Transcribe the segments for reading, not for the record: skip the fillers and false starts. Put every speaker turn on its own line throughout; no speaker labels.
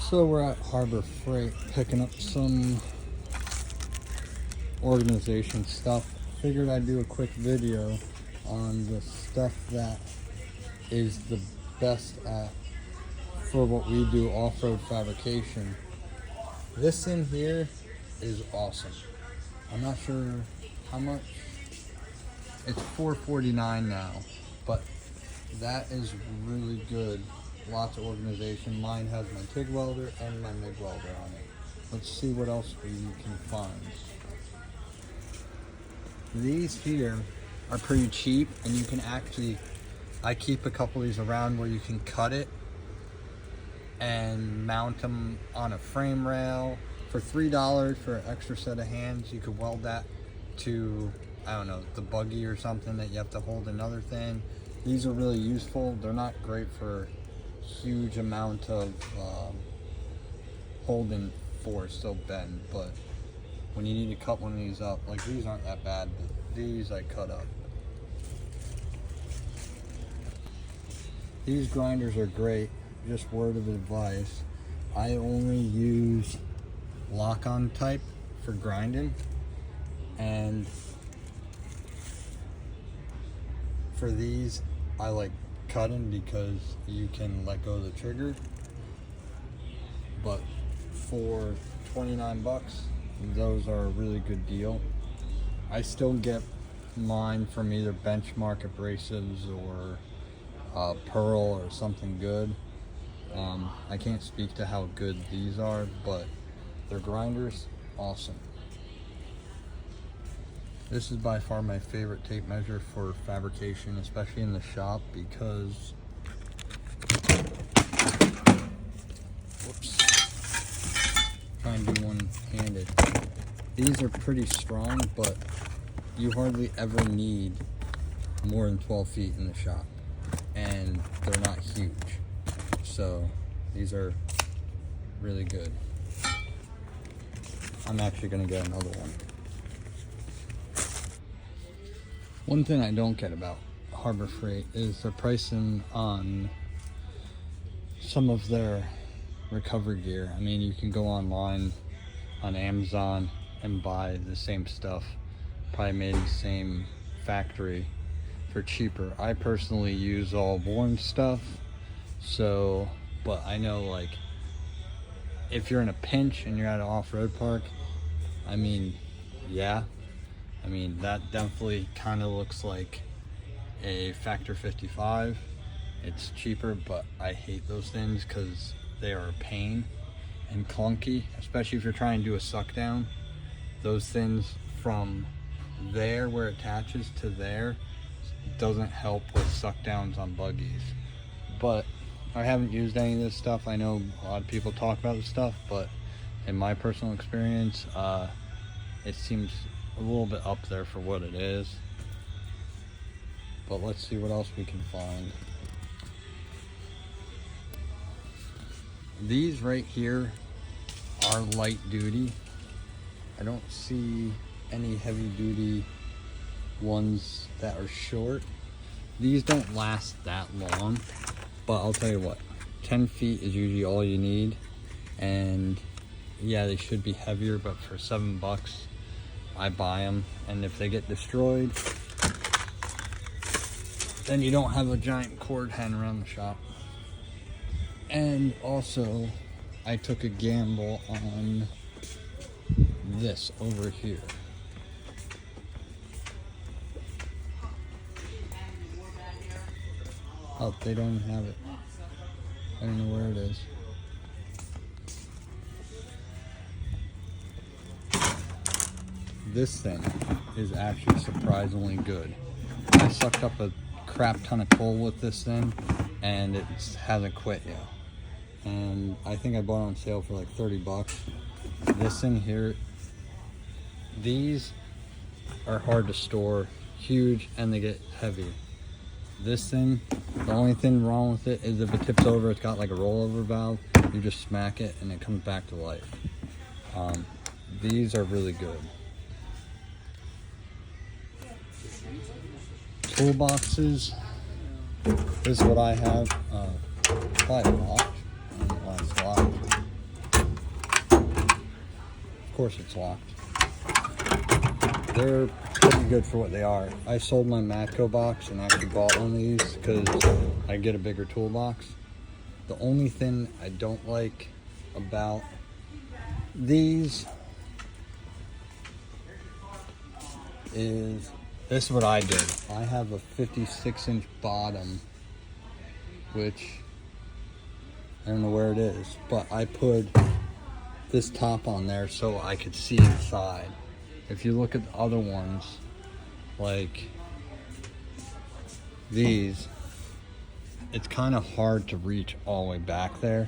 So we're at Harbor Freight picking up some organization stuff. Figured I'd do a quick video on the stuff that is the best at for what we do, off-road fabrication. This in here is awesome. I'm not sure how much. It's $4.49 now, but that is really good. Lots of organization. Mine has my TIG welder and my MIG welder on it. Let's see what else we can find. These here are pretty cheap, and you can actually, I keep a couple of these around where you can cut it and mount them on a frame rail. For $3 for an extra set of hands, you could weld that to, I don't know, the Buggy or something that you have to hold another thing. These are really useful. They're not great for huge amount of holding force, they'll bend, but when you need to cut one of these up, like these aren't that bad, but these I cut up. These grinders are great. Just word of advice, I only use lock-on type for grinding, and for these I like cutting because you can let go of the trigger. But for 29 bucks, those are a really good deal. I still get mine from either Benchmark Abrasives or Pearl or something good. I can't speak to how good these are, but their grinders, awesome. This is by far my favorite tape measure for fabrication, especially in the shop, because try and do one-handed. These are pretty strong, but you hardly ever need more than 12 feet in the shop, and they're not huge. So these are really good. I'm actually gonna get another one. One thing I don't get about Harbor Freight is the pricing on some of their recovery gear. I mean, you can go online on Amazon and buy the same stuff, probably made in the same factory, for cheaper. I personally use all worn stuff, so, but I know, like, if you're in a pinch and you're at an off-road park, I mean, yeah, I mean, that definitely kind of looks like a Factor 55. It's cheaper, but I hate those things because they are a pain and clunky, especially if you're trying to do a suck down. Those things from there where it attaches to there doesn't help with suck downs on buggies. But I haven't used any of this stuff. I know a lot of people talk about this stuff, but in my personal experience, it seems a little bit up there for what it is. But let's see what else we can find. These right here are light duty. I don't see any heavy duty ones that are short. These don't last that long, but I'll tell you what, 10 feet is usually all you need. And yeah, they should be heavier, but for $7 I buy them. And if they get destroyed, then you don't have a giant cord hanging around the shop. And also, I took a gamble on this over here. Oh, they don't even have it. I don't know where it is. This thing is actually surprisingly good. I sucked up a crap ton of coal with this thing, and it hasn't quit yet. And I think I bought it on sale for like 30 bucks. This thing here, these are hard to store, huge, and they get heavy. This thing, the only thing wrong with it is if it tips over, it's got like a rollover valve. You just smack it and it comes back to life. These are really good. Toolboxes. This is what I have. Probably a lot. Last lot. Of course it's locked. They're pretty good for what they are. I sold my Matco box and actually bought one of these because I get a bigger toolbox. The only thing I don't like about these is, this is what I did. I have a 56-inch bottom, which I don't know where it is, but I put this top on there so I could see inside. If you look at the other ones, like these, it's kind of hard to reach all the way back there.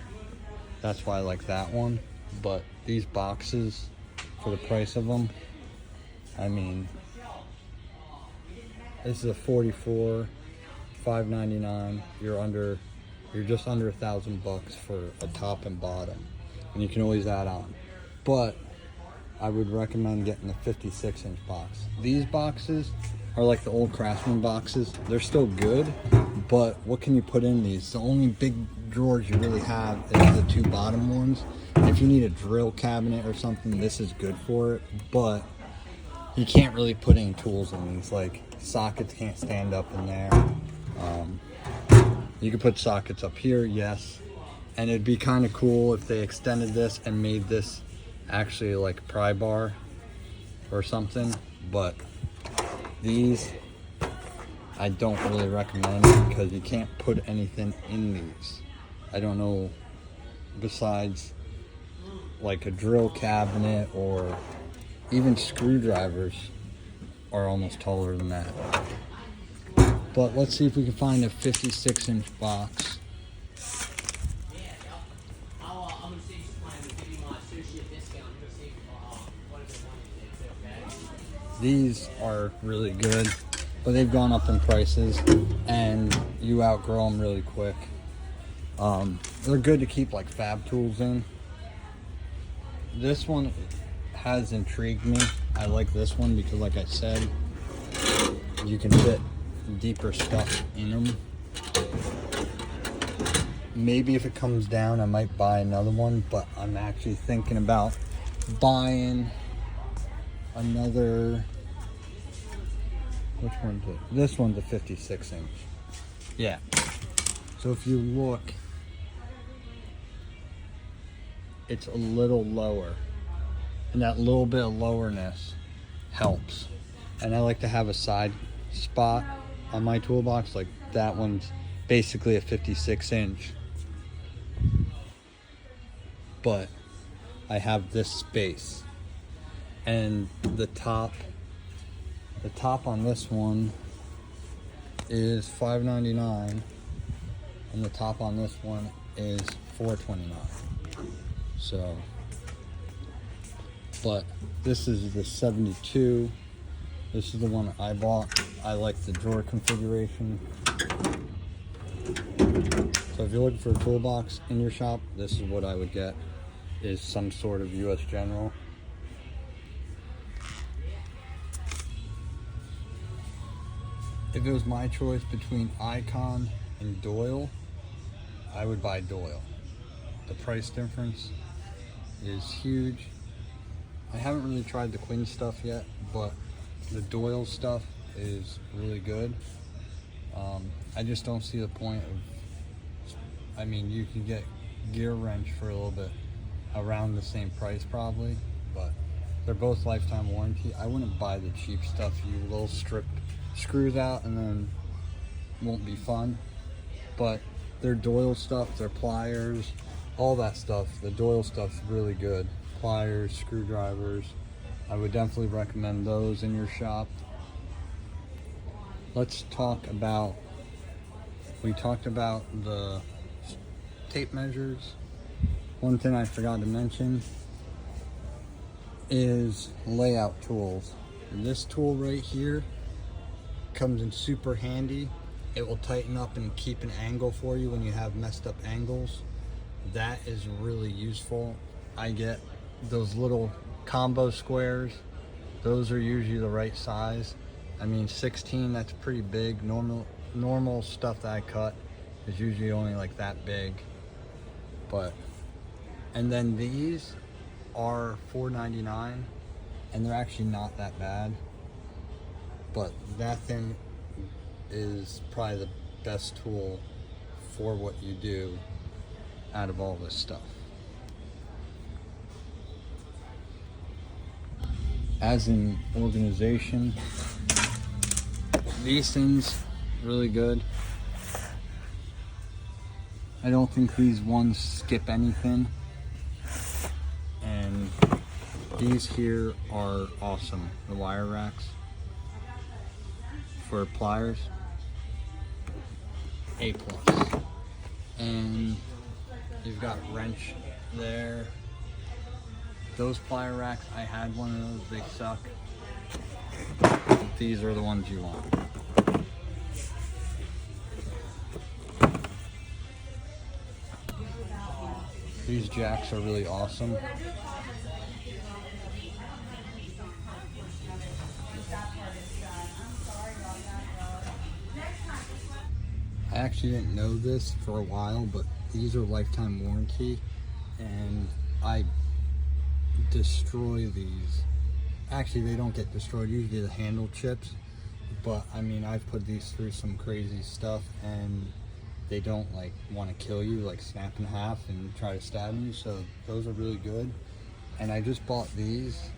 That's why I like that one. But these boxes, for the price of them, I mean, this is a 44, $5.99. You're just under $1,000 for a top and bottom, and you can always add on. But I would recommend getting the 56-inch box. These boxes are like the old Craftsman boxes. They're still good, but what can you put in these? The only big drawers you really have is the two bottom ones. If you need a drill cabinet or something, this is good for it, but you can't really put any tools in these. Like, sockets can't stand up in there. You could put sockets up here, yes, and it'd be kind of cool if they extended this and made this actually like a pry bar or something, but these I don't really recommend because you can't put anything in these. I don't know, besides like a drill cabinet, or even screwdrivers are almost taller than that. But let's see if we can find a 56-inch box. These are really good, but they've gone up in prices and you outgrow them really quick. They're good to keep like fab tools in. This one has intrigued me. I like this one because, like I said, you can fit deeper stuff in them. Maybe if it comes down, I might buy another one, but I'm actually thinking about buying another, which one's it? This one's a 56-inch. Yeah. So if you look, it's a little lower, and that little bit of lowerness helps. And I like to have a side spot on my toolbox. Like that one's basically a 56-inch, but I have this space. And the top on this one is $5.99, and the top on this one is $4.29. So, but this is the 72. This is the one I bought. I like the drawer configuration. So if you're looking for a toolbox in your shop, this is what I would get, is some sort of US General. If it was my choice between Icon and Doyle, I would buy Doyle. The price difference is huge. I haven't really tried the Quinn stuff yet, but the Doyle stuff is really good. I just don't see the point of, I mean, you can get gear wrench for a little bit around the same price probably, but they're both lifetime warranty. I wouldn't buy the cheap stuff you will strip screws out and then won't be fun. But their Doyle stuff, their pliers, all that stuff, the Doyle stuff's really good. Pliers, screwdrivers, I would definitely recommend those in your shop. Let's talk about, we talked about the tape measures. One thing I forgot to mention is layout tools. This tool right here comes in super handy. It will tighten up and keep an angle for you when you have messed up angles. That is really useful. I get those little combo squares. Those are usually the right size. I mean, 16, that's pretty big. Normal stuff that I cut is usually only like that big. But, and then these are $4.99, and they're actually not that bad. But that thing is probably the best tool for what you do out of all this stuff. As an organization, these things really good. I don't think these ones skip anything, and these here are awesome. The wire racks for pliers, A+. And you've got wrench there. Those plier racks, I had one of those, they suck. These are the ones you want. These jacks are really awesome. I actually didn't know this for a while, but these are lifetime warranty, and I destroy these. Actually, they don't get destroyed, usually the handle chips, but I mean, I've put these through some crazy stuff, and they don't like want to kill you, like snap in half and try to stab you, so those are really good. And I just bought these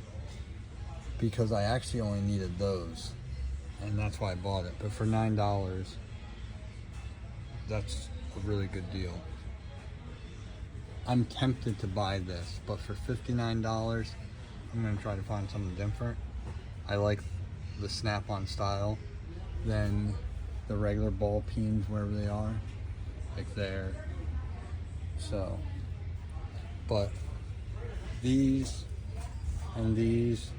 because I actually only needed those, and that's why I bought it. But for $9, that's a really good deal. I'm tempted to buy this, but for $59, I'm gonna try to find something different. I like the snap-on style than the regular ball peens wherever they are, like there. So, but these and these,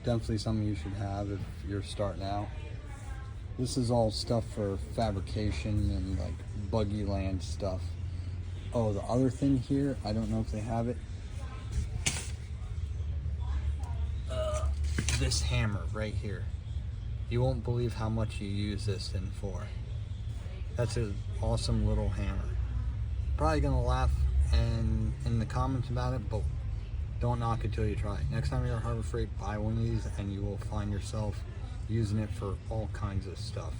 definitely something you should have if you're starting out. This is all stuff for fabrication and like buggy land stuff. Oh, the other thing here, I don't know if they have it. This hammer right here. You won't believe how much you use this thing for. That's an awesome little hammer. Probably gonna laugh in the comments about it, but don't knock it till you try it. Next time you're at Harbor Freight, buy one of these and you will find yourself using it for all kinds of stuff.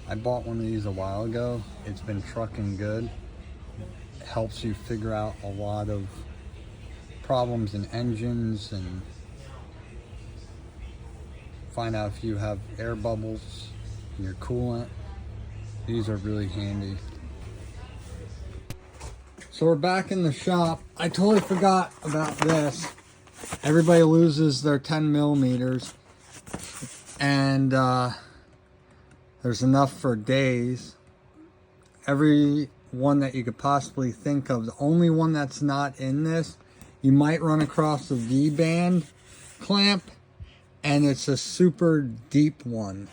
I bought one of these a while ago. It's been trucking good. It helps you figure out a lot of problems in engines and find out if you have air bubbles in your coolant. These are really handy. So we're back in the shop. I totally forgot about this. Everybody loses their 10 millimeters, and there's enough for days. Every one that you could possibly think of. The only one that's not in this, you might run across the V-band clamp, and it's a super deep one.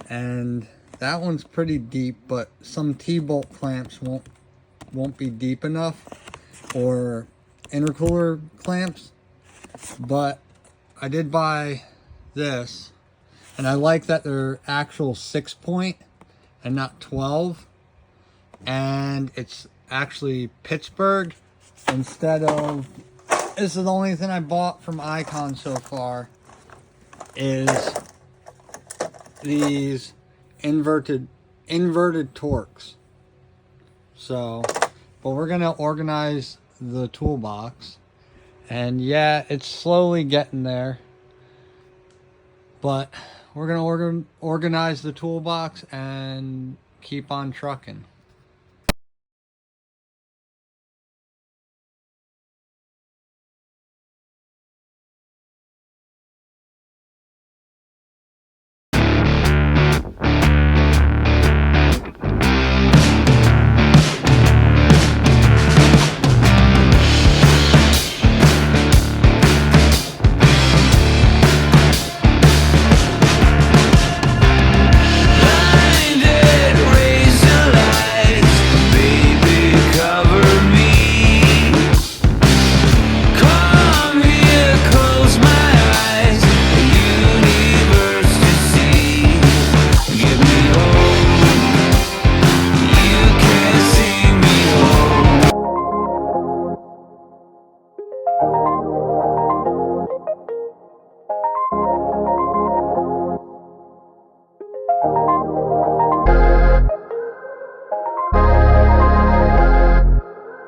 And that one's pretty deep, but some T-bolt clamps won't be deep enough, or intercooler clamps. But I did buy this, and I like that they're actual 6-point and not 12, and it's actually Pittsburgh instead of, this is the only thing I bought from Icon so far, is these inverted torques. So, but we're gonna organize the toolbox, and yeah, it's slowly getting there, but we're gonna organize the toolbox and keep on trucking.